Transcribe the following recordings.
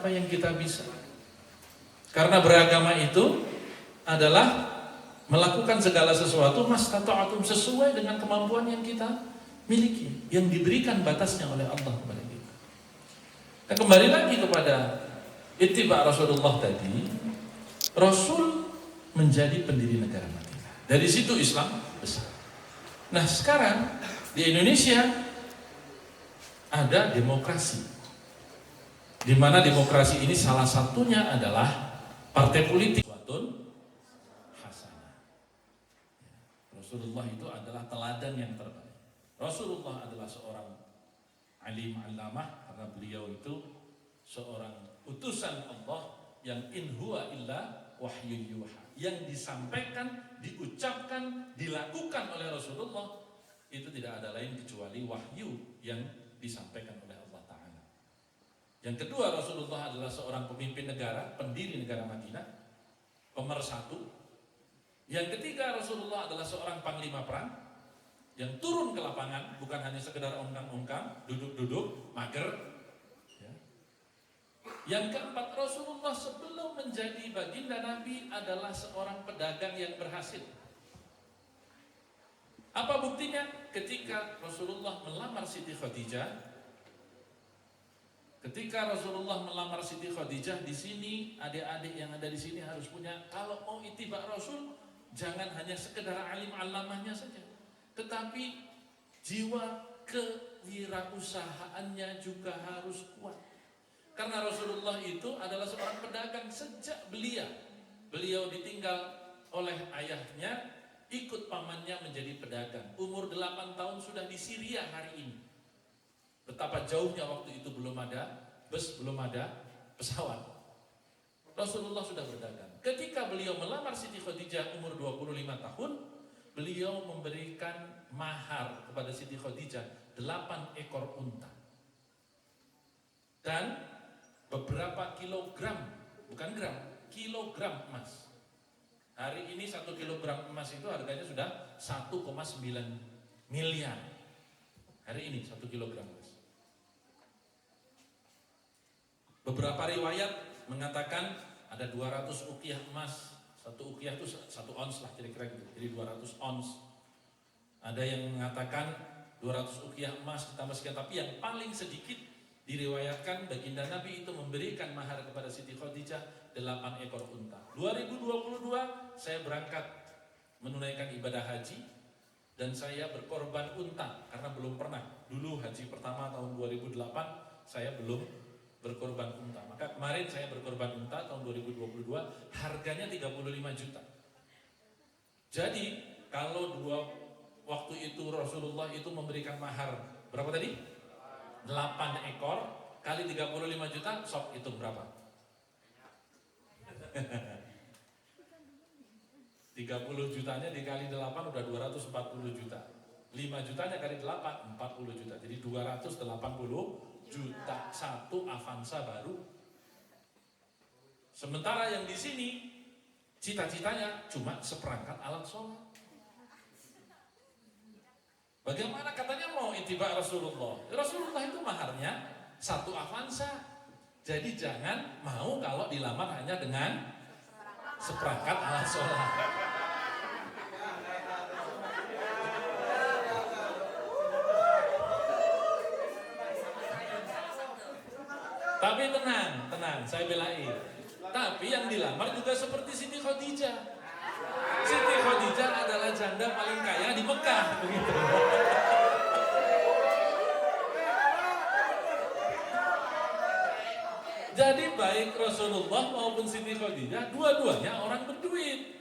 apa yang kita bisa. Karena beragama itu adalah melakukan segala sesuatu mastata'atum, sesuai dengan kemampuan yang kita miliki, yang diberikan batasnya oleh Allah kepada kita. Nah, kembali lagi kepada ittiba Rasulullah tadi, Rasul menjadi pendiri negara Madinah. Dari situ Islam besar. Nah, sekarang di Indonesia ada demokrasi, di mana demokrasi ini salah satunya adalah partai politik. Hasanah. Rasulullah itu adalah teladan yang terbaik. Rasulullah adalah seorang alim alamah, karena beliau itu seorang utusan Allah yang in huwa illa wahyun yuha, yang disampaikan, diucapkan, dilakukan oleh Rasulullah itu tidak ada lain kecuali wahyu yang disampaikan oleh Allah Ta'ala. Yang kedua, Rasulullah adalah seorang pemimpin negara, pendiri negara Madinah, pemersatu. Yang ketiga, Rasulullah adalah seorang panglima perang yang turun ke lapangan, bukan hanya sekedar ongkang-ongkang, duduk-duduk, mager. Yang keempat, Rasulullah sebelum menjadi baginda Nabi adalah seorang pedagang yang berhasil. Apa buktinya? Ketika Rasulullah melamar Siti Khadijah, di sini adik-adik yang ada di sini harus punya, kalau mau ittiba Rasul, jangan hanya sekedar alim alamahnya saja, tetapi jiwa kewirausahaannya juga harus kuat. Karena Rasulullah itu adalah seorang pedagang sejak beliau ditinggal oleh ayahnya, ikut pamannya menjadi pedagang. Umur 8 tahun sudah di Syria hari ini. Betapa jauhnya waktu itu, belum ada bus, belum ada pesawat. Rasulullah sudah berdagang. Ketika beliau melamar Siti Khadijah umur 25 tahun, beliau memberikan mahar kepada Siti Khadijah 8 ekor unta. Dan beberapa kilogram, bukan gram, kilogram emas. Hari ini 1 kilogram emas itu harganya sudah 1,9 miliar. Hari ini 1 kilogram emas. Beberapa riwayat mengatakan ada 200 uqiyah emas. 1 uqiyah itu 1 ons lah kira-kira gitu. Jadi 200 ons. Ada yang mengatakan 200 uqiyah emas ditambah sekian, tapi yang paling sedikit diriwayatkan baginda Nabi itu memberikan mahar kepada Siti Khadijah 8 ekor unta. 2022 saya berangkat menunaikan ibadah haji dan saya berkorban unta karena belum pernah. Dulu haji pertama tahun 2008 saya belum berkorban unta. Maka kemarin saya berkorban unta tahun 2022, harganya 35 juta. Jadi kalau waktu itu Rasulullah itu memberikan mahar berapa tadi? 8 ekor kali 35 juta, sok hitung berapa? 30 jutanya dikali 8 udah 240 juta. 5 jutanya kali 8, 40 juta. Jadi 280 juta satu Avanza baru. Sementara yang di sini cita-citanya cuma seperangkat alat sholat. Bagaimana katanya mau ittiba Rasulullah? Rasulullah itu maharnya 1 Avanza. Jadi jangan mau kalau dilamar hanya dengan seperangkat alat sholat. Tapi tenang, saya belain. Tapi yang dilamar juga seperti Siti Khadijah. Siti Khadijah adalah janda paling kaya di Mekah, begitu. Jadi baik Rasulullah maupun Siti Khadijah, dua-duanya orang berduit.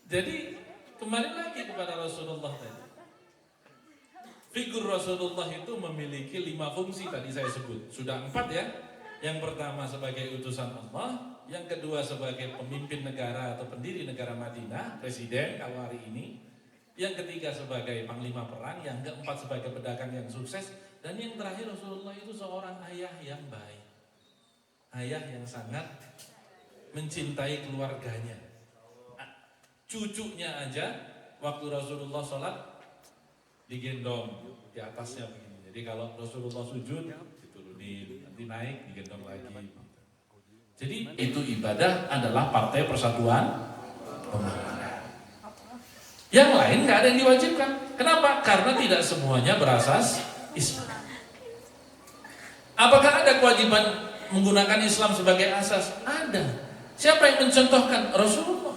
Jadi kembali lagi kepada Rasulullah tadi. Figur Rasulullah itu memiliki 5 fungsi tadi saya sebut. Sudah 4 ya. Yang pertama sebagai utusan Allah, yang kedua sebagai pemimpin negara atau pendiri negara Madinah, presiden kalau hari ini. Yang ketiga sebagai panglima perang, yang keempat sebagai pedagang yang sukses, dan yang terakhir Rasulullah itu seorang ayah yang baik. Ayah yang sangat mencintai keluarganya. Cucunya aja waktu Rasulullah sholat digendong di atasnya begini. Jadi kalau Rasulullah sujud diturunin, nanti naik digendong lagi. Jadi itu ibadah adalah Partai Persatuan Pembangunan. Yang lain nggak ada yang diwajibkan. Kenapa? Karena tidak semuanya berasas Islam. Apakah ada kewajiban menggunakan Islam sebagai asas? Ada. Siapa yang mencontohkan? Rasulullah.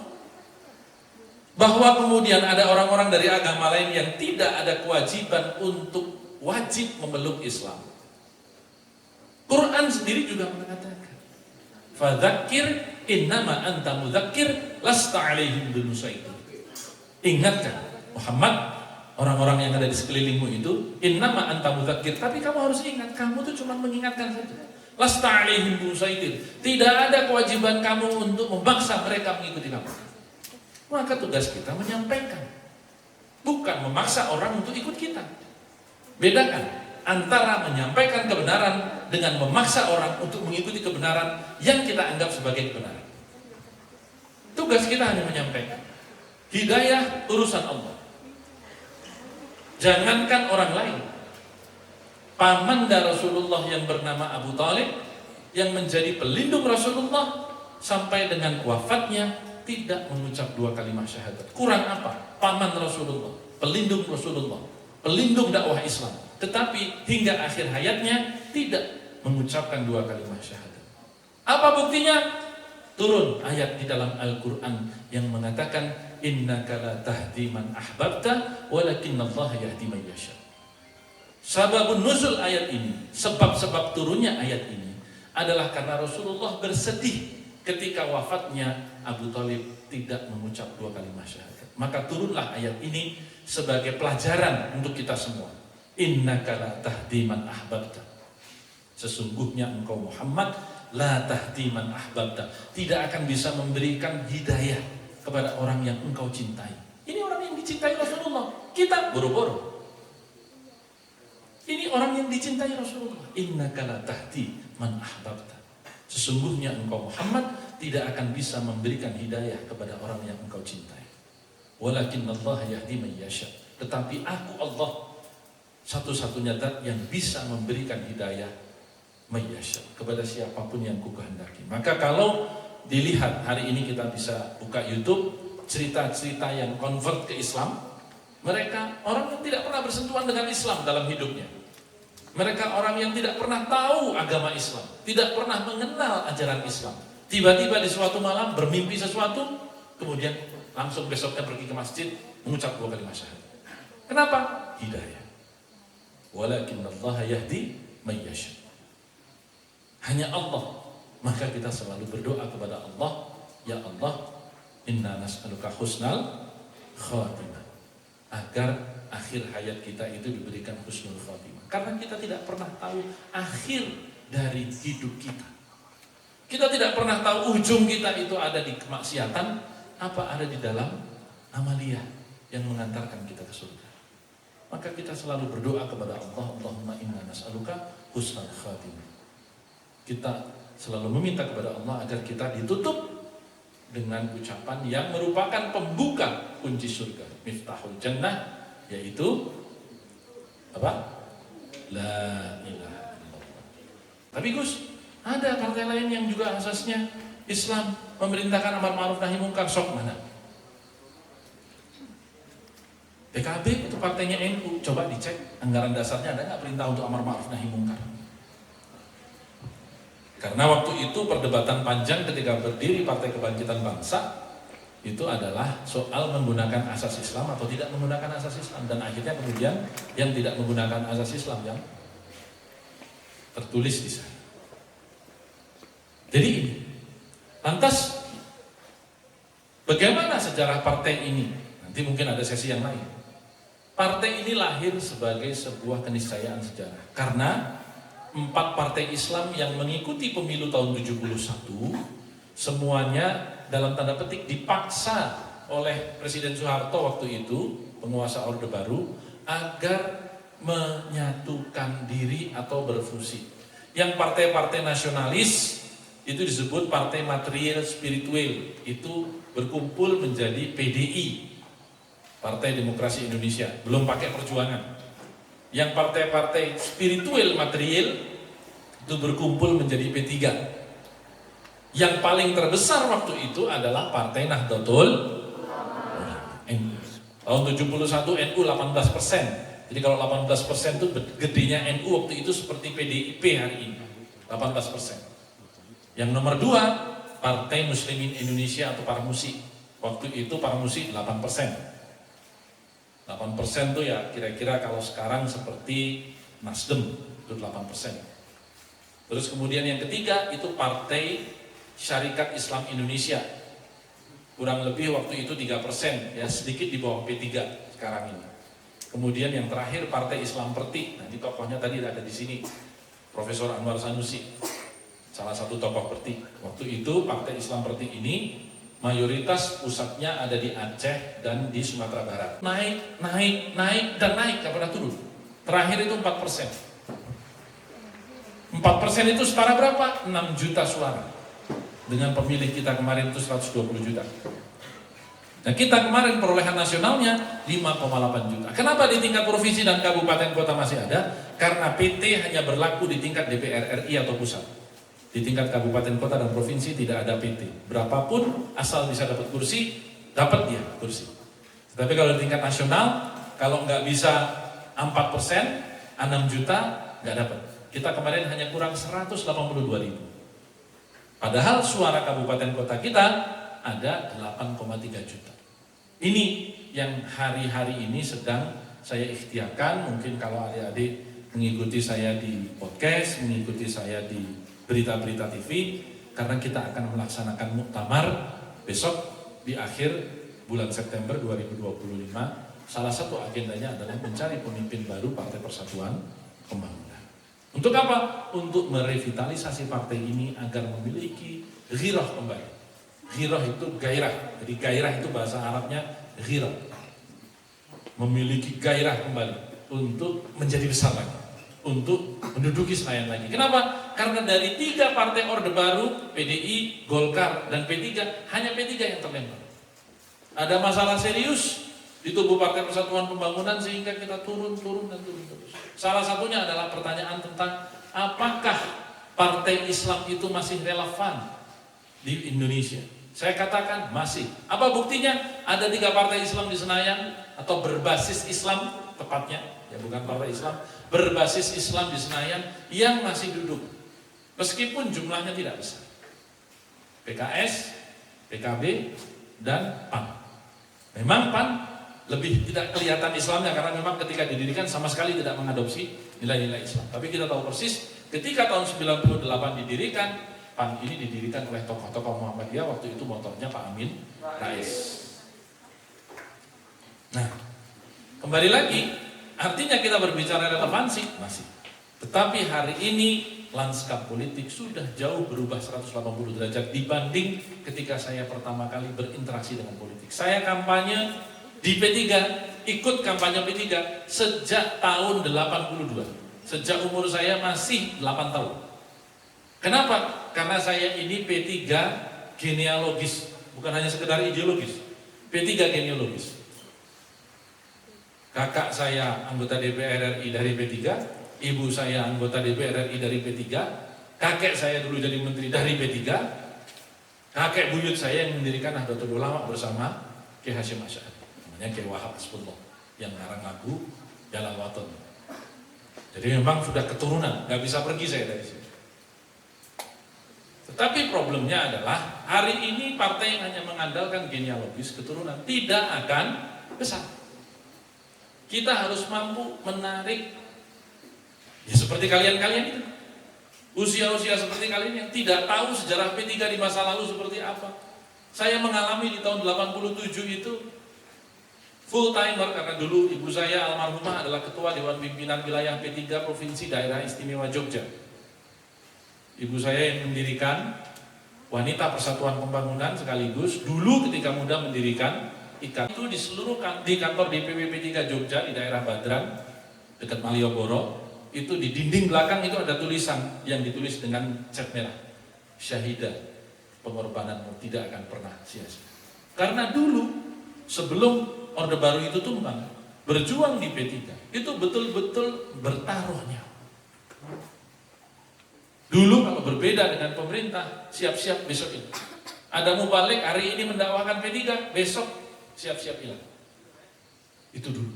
Bahwa kemudian ada orang-orang dari agama lain yang tidak ada kewajiban untuk wajib memeluk Islam. Quran sendiri juga mengatakan, fadzakir innama anta mudzakir lasta alaihim bimusaitir. Ingatkan Muhammad, orang-orang yang ada di sekelilingmu itu, innama anta mudzakir, tapi kamu harus ingat, kamu tuh cuma mengingatkan saja. Lasta alaihim bimusaitir. Tidak ada kewajiban kamu untuk memaksa mereka mengikuti kamu. Maka tugas kita menyampaikan, bukan memaksa orang untuk ikut kita. Bedakan antara menyampaikan kebenaran dengan memaksa orang untuk mengikuti kebenaran yang kita anggap sebagai kebenaran. Tugas kita hanya menyampaikan. Hidayah urusan Allah. Jangankan orang lain. Pamanda Rasulullah yang bernama Abu Talib, yang menjadi pelindung Rasulullah sampai dengan wafatnya, tidak mengucap 2 kalimat syahadat. Kurang apa? Paman Rasulullah, pelindung Rasulullah, pelindung dakwah Islam. Tetapi hingga akhir hayatnya tidak mengucapkan 2 kalimat syahadat. Apa buktinya? Turun ayat di dalam Al-Quran yang mengatakan, innaka la tahdi man ahbabta walakinallaha yahdi man yasha. Sababun nuzul ayat ini, sebab-sebab turunnya ayat ini adalah karena Rasulullah bersedih ketika wafatnya Abu Talib tidak mengucap 2 kalimat syahadat. Maka turunlah ayat ini sebagai pelajaran untuk kita semua. Innaka la tahdi man ahbabta. Sesungguhnya engkau Muhammad la tahdi man ahbabta, tidak akan bisa memberikan hidayah kepada orang yang engkau cintai. Ini orang yang dicintai Rasulullah. Kita boro-boro. Ini orang yang dicintai Rasulullah. Innaka la tahdi man ahbabta. Sesungguhnya engkau Muhammad tidak akan bisa memberikan hidayah kepada orang yang engkau cintai. Walakinallaha yahdi man yasha. Tetapi aku Allah satu-satunya zat yang bisa memberikan hidayah man yasha kepada siapapun yang kukehendaki. Maka kalau dilihat hari ini kita bisa buka YouTube cerita-cerita yang convert ke Islam, mereka orang yang tidak pernah bersentuhan dengan Islam dalam hidupnya. Mereka orang yang tidak pernah tahu agama Islam, tidak pernah mengenal ajaran Islam. Tiba-tiba di suatu malam bermimpi sesuatu, kemudian langsung besoknya pergi ke masjid mengucap 2 kalimat syahadat. Kenapa? Hidayah. Walakinallaha yahdi man yasha. Hanya Allah. Maka kita selalu berdoa kepada Allah, ya Allah, inna nas'aluka husnal khatimah. Agar akhir hayat kita itu diberikan husnul khatimah. Karena kita tidak pernah tahu akhir dari hidup kita. Kita tidak pernah tahu ujung kita itu ada di kemaksiatan, apa ada di dalam amaliyah yang mengantarkan kita ke surga. Maka kita selalu berdoa kepada Allah, Allahumma inna nas'aluka husnul khatimah. Kita selalu meminta kepada Allah agar kita ditutup dengan ucapan yang merupakan pembuka kunci surga, miftahul jannah, yaitu apa? La ilaha illallah. Tapi Gus, ada partai lain yang juga asasnya Islam, memerintahkan amar ma'ruf nahi mungkar, sok mana? PKB itu partainya NU, coba dicek anggaran dasarnya ada nggak perintah untuk amar ma'ruf nahi mungkar? Karena waktu itu perdebatan panjang ketika berdiri Partai Kebangkitan Bangsa itu adalah soal menggunakan asas Islam atau tidak menggunakan asas Islam, dan akhirnya kemudian yang tidak menggunakan asas Islam yang tertulis di sana. Jadi ini, lantas bagaimana sejarah partai ini? Nanti mungkin ada sesi yang lain. Partai ini lahir sebagai sebuah keniscayaan sejarah karena 4 partai Islam yang mengikuti pemilu tahun 71 semuanya dalam tanda petik dipaksa oleh Presiden Soeharto waktu itu, penguasa Orde Baru, agar menyatukan diri atau berfusi. Yang partai-partai nasionalis itu disebut partai material spiritual, itu berkumpul menjadi PDI, Partai Demokrasi Indonesia, belum pakai perjuangan. Yang partai-partai spiritual material itu berkumpul menjadi P3. Yang paling terbesar waktu itu adalah Partai Nahdlatul NU. Tahun 71 NU 18%. Jadi kalau 18% itu gedenya NU waktu itu seperti PDIP hari ini, 18%. Yang nomor 2, Partai Muslimin Indonesia atau Parmusi. Waktu itu Parmusi 8%. 8% itu ya kira-kira kalau sekarang seperti Nasdem, itu 8%. Terus kemudian yang ketiga itu Partai Syarikat Islam Indonesia. Kurang lebih waktu itu 3%, ya sedikit di bawah P3 sekarang ini. Kemudian yang terakhir Partai Islam Perti. Nah, ini tokohnya tadi ada di sini, Profesor Anwar Sanusi, salah satu tokoh Perti. Waktu itu Partai Islam Perti ini mayoritas pusatnya ada di Aceh dan di Sumatera Barat. Naik, dan naik, gak pernah turun. Terakhir itu 4%. 4% itu setara berapa? 6 juta suara. Dengan pemilih kita kemarin itu 120 juta. Nah, kita kemarin perolehan nasionalnya 5,8 juta. Kenapa di tingkat provinsi dan kabupaten kota masih ada? Karena PT hanya berlaku di tingkat DPR RI atau pusat. Di tingkat kabupaten kota dan provinsi tidak ada PT. Berapapun asal bisa dapat kursi, dapat dia kursi. Tapi kalau di tingkat nasional, kalau nggak bisa 4%, 6 juta, nggak dapat. Kita kemarin hanya kurang 182.000. Padahal suara kabupaten kota kita ada 8,3 juta. Ini yang hari-hari ini sedang saya ikhtiarkan. Mungkin kalau adik-adik mengikuti saya di podcast, mengikuti saya di berita-berita TV, karena kita akan melaksanakan muktamar besok di akhir bulan September 2025. Salah satu agendanya adalah mencari pemimpin baru Partai Persatuan Pembangunan. Untuk apa? Untuk merevitalisasi partai ini agar memiliki ghirah kembali. Ghirah itu gairah. Jadi gairah itu bahasa Arabnya ghirah. Memiliki gairah kembali untuk menjadi besar lagi, untuk menduduki Senayan lagi. Kenapa? Karena dari 3 partai Orde Baru, PDI, Golkar, dan P3, hanya P3 yang terlempar. Ada masalah serius di tubuh Partai Persatuan Pembangunan sehingga kita turun terus. Salah satunya adalah pertanyaan tentang apakah partai Islam itu masih relevan di Indonesia. Saya katakan masih. Apa buktinya? Ada 3 partai Islam di Senayan atau berbasis Islam tepatnya, ya bukan partai Islam, berbasis Islam di Senayan yang masih duduk. Meskipun jumlahnya tidak besar. PKS, PKB, dan PAN. Memang PAN lebih tidak kelihatan Islamnya karena memang ketika didirikan sama sekali tidak mengadopsi nilai-nilai Islam. Tapi kita tahu persis ketika tahun 98 didirikan, PAN ini didirikan oleh tokoh-tokoh Muhammadiyah. Waktu itu motornya Pak Amin Rais. Nah, kembali lagi, artinya kita berbicara relevansi masih. Tetapi hari ini lanskap politik sudah jauh berubah 180 derajat dibanding ketika saya pertama kali berinteraksi dengan politik. Saya kampanye di P3, ikut kampanye P3 sejak tahun 82. Sejak umur saya masih 8 tahun. Kenapa? Karena saya ini P3 genealogis, bukan hanya sekedar ideologis. P3 genealogis. Kakak saya anggota DPR RI dari P3, ibu saya anggota DPR RI dari P3, kakek saya dulu jadi menteri dari P3, kakek buyut saya yang mendirikan Nahdlatul Ulama bersama Kiai Hasyim Asy'ari. Kiai Wahab Hasbullah yang ngarang lagu Jalal Waton. Jadi memang sudah keturunan, nggak bisa pergi saya dari sini. Tetapi problemnya adalah hari ini partai yang hanya mengandalkan genealogis keturunan tidak akan besar. Kita harus mampu menarik, ya seperti kalian-kalian itu, usia-usia seperti kalian yang tidak tahu sejarah P3 di masa lalu seperti apa. Saya mengalami di tahun 87 itu full timer karena dulu ibu saya almarhumah adalah ketua Dewan Pimpinan Wilayah P3 Provinsi Daerah Istimewa Jogja. Ibu saya yang mendirikan Wanita Persatuan Pembangunan sekaligus dulu ketika muda mendirikan IKAN itu di seluruh di kantor DPW P3 Jogja di daerah Badran dekat Malioboro, itu di dinding belakang itu ada tulisan yang ditulis dengan cat merah. syahidah, pengorbananmu tidak akan pernah sia-sia. Karena dulu sebelum Orde Baru itu tumbang, berjuang di P3 itu betul-betul bertaruhnya. Dulu kalau berbeda dengan pemerintah, siap-siap besok ini. Ada mubalik hari ini mendakwakan P3, besok siap-siap hilang. Itu dulu.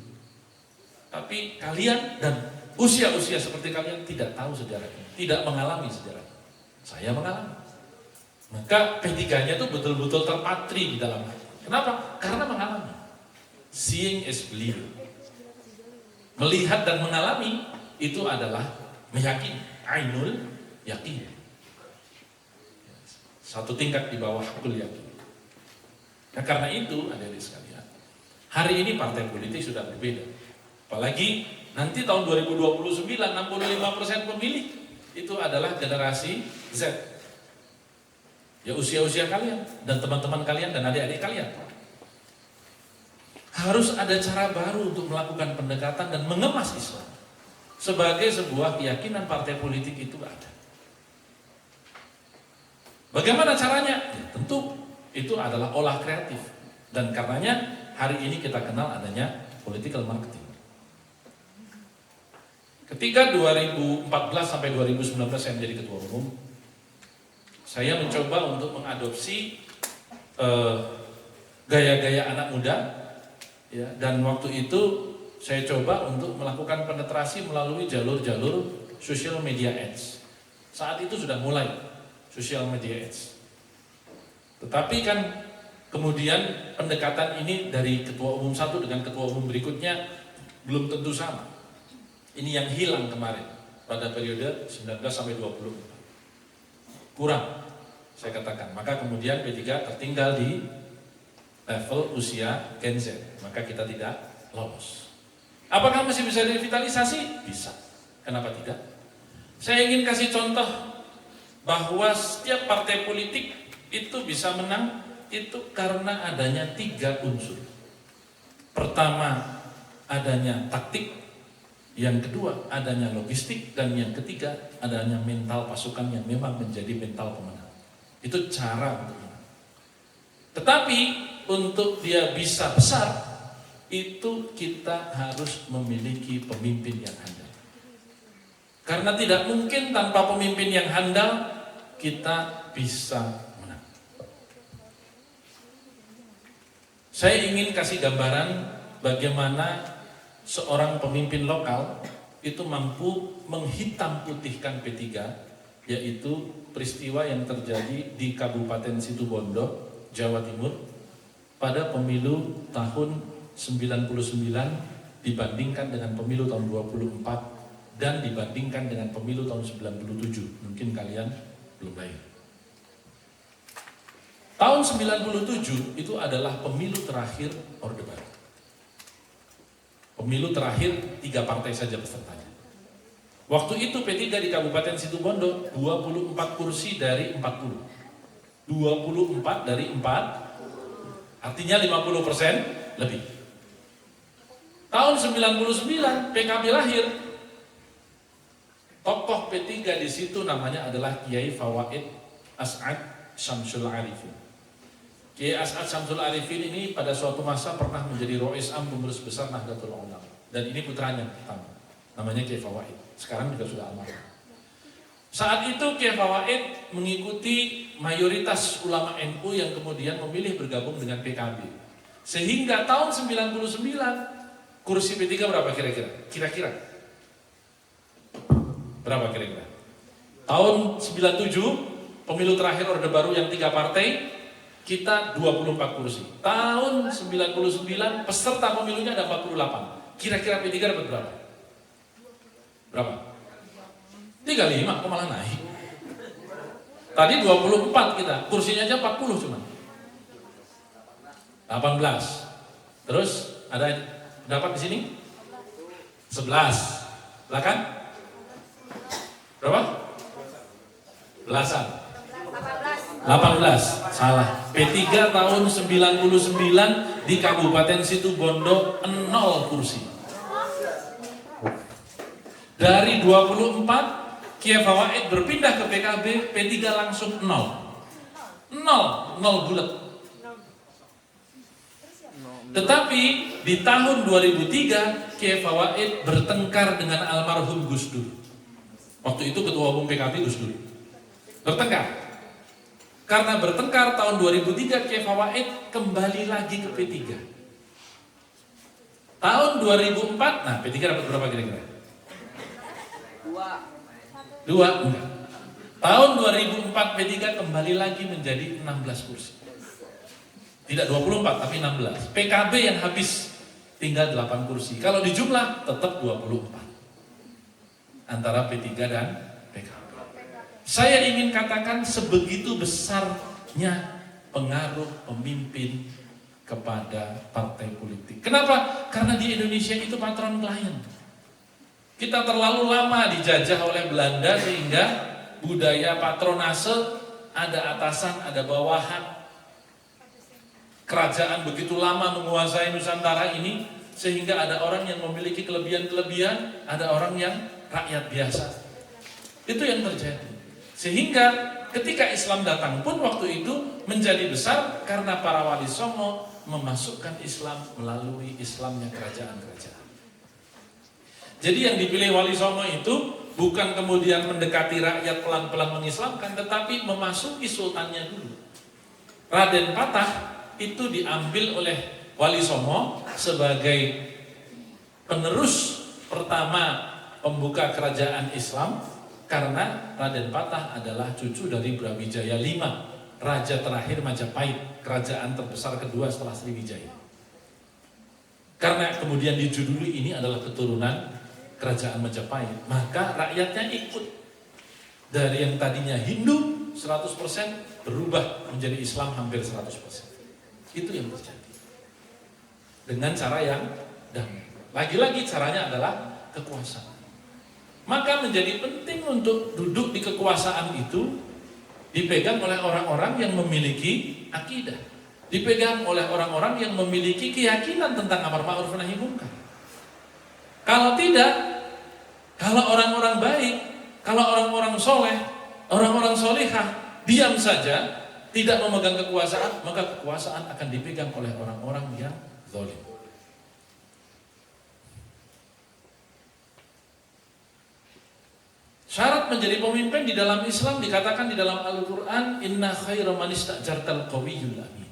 Tapi kalian dan usia-usia seperti kalian tidak tahu sejarahnya, tidak mengalami sejarah. Saya mengalami. Maka P3-nya itu betul-betul terpatri di dalam hati. Kenapa? Karena mengalami. Seeing is believing. Melihat dan mengalami itu adalah meyakini. Ainul yakin. Satu tingkat di bawah hakul yakin. Nah karena itu adik-adik sekalian, hari ini partai politik sudah berbeda. Apalagi nanti tahun 2029 65% pemilih itu adalah generasi Z. Ya usia-usia kalian dan teman-teman kalian dan adik-adik kalian. Harus ada cara baru untuk melakukan pendekatan dan mengemas Islam sebagai sebuah keyakinan partai politik itu ada. Bagaimana caranya? Ya, tentu itu adalah olah kreatif. Dan karenanya hari ini kita kenal adanya political marketing. Ketika 2014 sampai 2019 saya menjadi ketua umum, saya mencoba untuk mengadopsi gaya-gaya anak muda, ya, dan waktu itu saya coba untuk melakukan penetrasi melalui jalur-jalur social media ads. Saat itu sudah mulai social media ads. Tetapi kan kemudian pendekatan ini dari ketua umum satu dengan ketua umum berikutnya belum tentu sama. Ini yang hilang kemarin pada periode 19 sampai 24. Kurang, saya katakan. Maka kemudian P3 tertinggal di level usia Gen Z. Maka kita tidak lolos. Apakah masih bisa direvitalisasi? Bisa. Kenapa tidak? Saya ingin kasih contoh bahwa setiap partai politik itu bisa menang itu karena adanya 3 unsur. Pertama, adanya taktik, yang kedua adanya logistik, dan yang ketiga adanya mental pasukan yang memang menjadi mental pemenang. Itu cara untuk menang. Tetapi untuk dia bisa besar itu kita harus memiliki pemimpin yang handal. Karena tidak mungkin tanpa pemimpin yang handal kita bisa menang. Saya ingin kasih gambaran bagaimana seorang pemimpin lokal itu mampu menghitam putihkan P3, yaitu peristiwa yang terjadi di Kabupaten Situbondo, Jawa Timur pada pemilu tahun 99 dibandingkan dengan pemilu tahun 24 dan dibandingkan dengan pemilu tahun 97. Mungkin kalian belum lahir. Tahun 97 itu adalah pemilu terakhir Orde Baru. Pemilu terakhir 3 partai saja pesertanya. Waktu itu P3 di Kabupaten Situbondo 24 kursi dari 40. 24 dari 4, artinya 50% lebih. Tahun 99 PKB lahir. Tokoh P3 di situ namanya adalah Kiai Fawaid As'ad Syamsul Arifin. Kiai As'ad Syamsul Arifin ini pada suatu masa pernah menjadi Rois Am pengurus besar Nahdlatul Ulama. Dan ini putranya pertama, namanya Kiai Fawaid. Sekarang juga sudah almarhum. Saat itu Kiai Fawaid mengikuti mayoritas ulama NU yang kemudian memilih bergabung dengan PKB. Sehingga tahun 99 kursi P3 berapa kira-kira? Kira-kira berapa kira-kira? Tahun 97 pemilu terakhir Orde Baru yang 3 partai, kita 24 kursi. Tahun 99 peserta pemilunya ada 48. Kira-kira P3 dapat berapa? Berapa? 35, kok malah naik? Tadi 24 kita, kursinya aja 40 cuma. 18. Terus ada dapat di sini? 11. Silakan. Berapa? Belasan. 18. Salah. P3 tahun 99 di Kabupaten Situbondo 0 kursi. Dari 24 Kiai Fawaid berpindah ke PKB, P3 langsung nol bulat. Tetapi di tahun 2003 Kiai Fawaid bertengkar dengan almarhum Gus Dur. Waktu itu ketua umum PKB Gus Dur. Bertengkar. Karena bertengkar tahun 2003 Kiai Fawaid kembali lagi ke P3. Tahun 2004, nah P3 dapat berapa kira-kira? 2 enggak. Tahun 2004 P3 kembali lagi menjadi 16 kursi. Tidak 24 tapi 16. PKB yang habis tinggal 8 kursi. Kalau dijumlah tetap 24. Antara P3 dan PKB. Saya ingin katakan sebegitu besarnya pengaruh pemimpin kepada partai politik. Kenapa? Karena di Indonesia itu patron klien. Kita terlalu lama dijajah oleh Belanda sehingga budaya patronase, ada atasan, ada bawahan. Kerajaan begitu lama menguasai Nusantara ini sehingga ada orang yang memiliki kelebihan-kelebihan, ada orang yang rakyat biasa. Itu yang terjadi. Sehingga ketika Islam datang pun waktu itu menjadi besar karena para wali songo memasukkan Islam melalui Islamnya kerajaan-kerajaan. Jadi yang dipilih wali songo itu bukan kemudian mendekati rakyat pelan-pelan mengislamkan, tetapi memasuki sultannya dulu. Raden Patah itu diambil oleh wali songo sebagai penerus pertama pembuka kerajaan Islam, karena Raden Patah adalah cucu dari Brawijaya V, raja terakhir Majapahit, kerajaan terbesar kedua setelah Sriwijaya. Karena kemudian dijuduli ini adalah keturunan kerajaan Majapahit, maka rakyatnya ikut. Dari yang tadinya Hindu 100% berubah menjadi Islam hampir 100%. Itu yang terjadi. Dengan cara yang damai. Lagi-lagi caranya adalah kekuasaan. Maka menjadi penting untuk duduk di kekuasaan itu dipegang oleh orang-orang yang memiliki akidah, dipegang oleh orang-orang yang memiliki keyakinan tentang amar ma'ruf nahi munkar. Kalau tidak, kalau orang-orang baik, kalau orang-orang soleh, orang-orang solihah diam saja, tidak memegang kekuasaan, maka kekuasaan akan dipegang oleh orang-orang yang zalim. Syarat menjadi pemimpin di dalam Islam dikatakan di dalam Al-Quran, inna khaira man ista'jartal qawiyyul amin.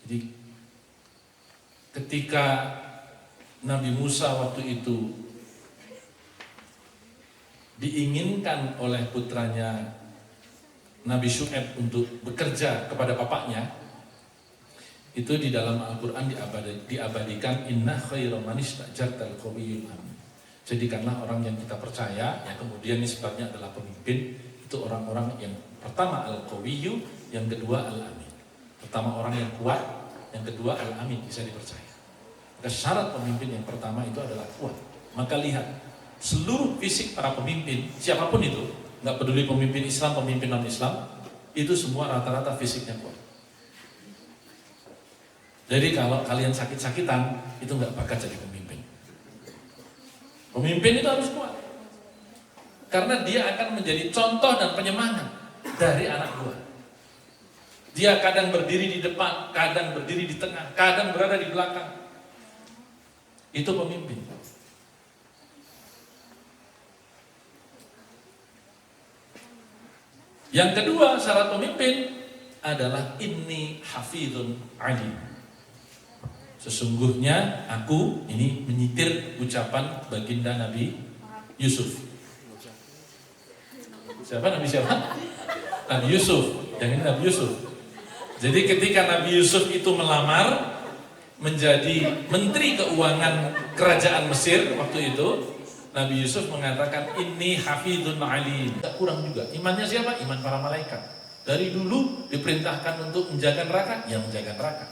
Jadi ketika Nabi Musa waktu itu diinginkan oleh putranya Nabi Syu'aib untuk bekerja kepada bapaknya, itu di dalam Al-Quran diabadikan inna khaira man ista'jartal qawiyyul amin. Jadikanlah orang yang kita percaya, yang kemudian nisbatnya adalah pemimpin, itu orang-orang yang pertama al-qawiyyu, yang kedua al-amin. Pertama orang yang kuat, yang kedua al-amin, bisa dipercaya. Maka syarat pemimpin yang pertama itu adalah kuat. Maka lihat, seluruh fisik para pemimpin, siapapun itu, nggak peduli pemimpin Islam, pemimpin non-Islam, itu semua rata-rata fisiknya kuat. Jadi kalau kalian sakit-sakitan, itu nggak bakat jadi pemimpin. Pemimpin itu harus kuat, karena dia akan menjadi contoh dan penyemangat dari anak buah. Dia kadang berdiri di depan, kadang berdiri di tengah, kadang berada di belakang. Itu pemimpin. Yang kedua syarat pemimpin adalah inni hafizun alim. Sesungguhnya aku ini menyitir ucapan baginda Nabi Yusuf. Siapa Nabi siapa? Nabi Yusuf. Yang ini Nabi Yusuf. Jadi ketika Nabi Yusuf itu melamar menjadi menteri keuangan kerajaan Mesir waktu itu, Nabi Yusuf mengatakan inni hafizun alim. Tak kurang juga. Imannya siapa? Iman para malaikat. Dari dulu diperintahkan untuk menjaga neraka, ya menjaga neraka.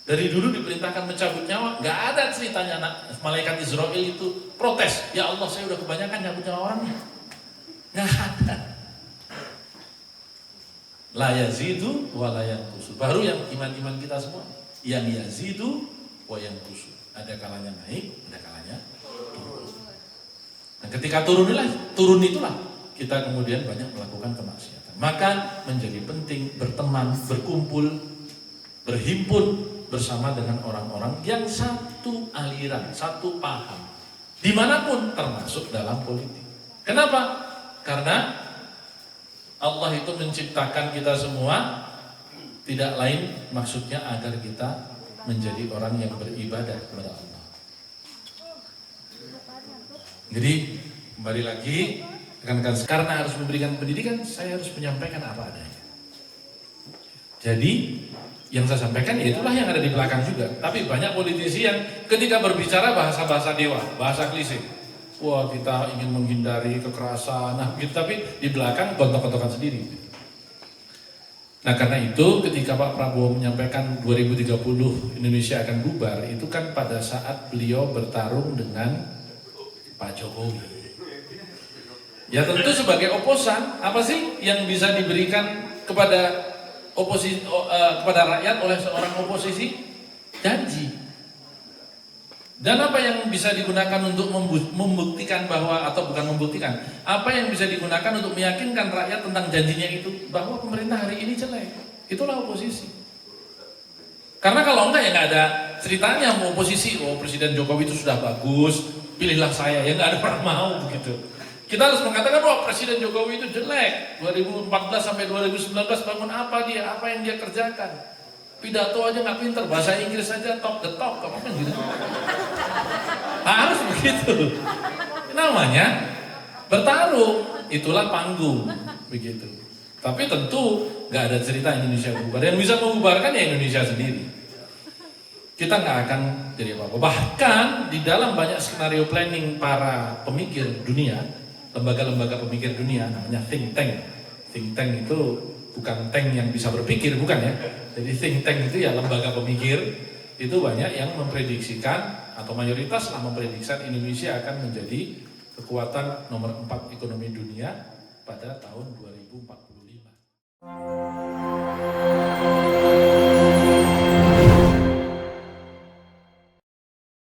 Dari dulu diperintahkan mencabut nyawa, nggak ada ceritanya malaikat Israel itu protes, ya Allah saya udah kebanyakan nyabut nyawa orangnya, nggak ada. La yazidu wa la yanqusu. Baru yang iman-iman kita semua, yang yazidu wa yanqusu. Ada kalanya naik, ada kalanya turun. Nah, ketika turun itulah kita kemudian banyak melakukan kemaksiatan. Maka menjadi penting berteman, berkumpul, berhimpun bersama dengan orang-orang yang satu aliran, satu paham, dimanapun termasuk dalam politik. Kenapa? Karena Allah itu menciptakan kita semua tidak lain maksudnya agar kita menjadi orang yang beribadah kepada Allah. Jadi kembali lagi, karena harus memberikan pendidikan, saya harus menyampaikan apa adanya. Jadi yang saya sampaikan itulah yang ada di belakang juga. Tapi banyak politisi yang ketika berbicara bahasa-bahasa dewa, bahasa klise. Wah, kita ingin menghindari kekerasan, nah gitu, tapi di belakang gontok-gontokan sendiri. Nah karena itu ketika Pak Prabowo menyampaikan 2030 Indonesia akan bubar, itu kan pada saat beliau bertarung dengan Pak Jokowi. Ya tentu sebagai oposan, apa sih yang bisa diberikan kepada oposisi, kepada rakyat oleh seorang oposisi? Janji. Dan apa yang bisa digunakan untuk membuktikan bahwa, atau bukan membuktikan, apa yang bisa digunakan untuk meyakinkan rakyat tentang janjinya itu, bahwa pemerintah hari ini jelek. Itulah oposisi. Karena kalau enggak ya nggak ada ceritanya mau oposisi. Oh, Presiden Jokowi itu sudah bagus, pilihlah saya. Ya nggak ada orang mau begitu. Kita harus mengatakan bahwa Presiden Jokowi itu jelek. 2014 sampai 2019 bangun apa dia? Apa yang dia kerjakan? Pidato aja nggak pinter, bahasa Inggris aja talk the talk, apa gitu. Harus begitu. Namanya bertarung, itulah panggung, begitu. Tapi tentu nggak ada cerita Indonesia bubar. Yang bisa membubarkan ya Indonesia sendiri. Kita nggak akan jadi apa-apa. Bahkan di dalam banyak skenario planning para pemikir dunia, lembaga-lembaga pemikir dunia, namanya think tank. Think tank itu bukan tank yang bisa berpikir, bukan ya. Jadi think tank itu ya lembaga pemikir, itu banyak yang memprediksikan atau mayoritas lah memprediksikan Indonesia akan menjadi kekuatan nomor 4 ekonomi dunia pada tahun 2045.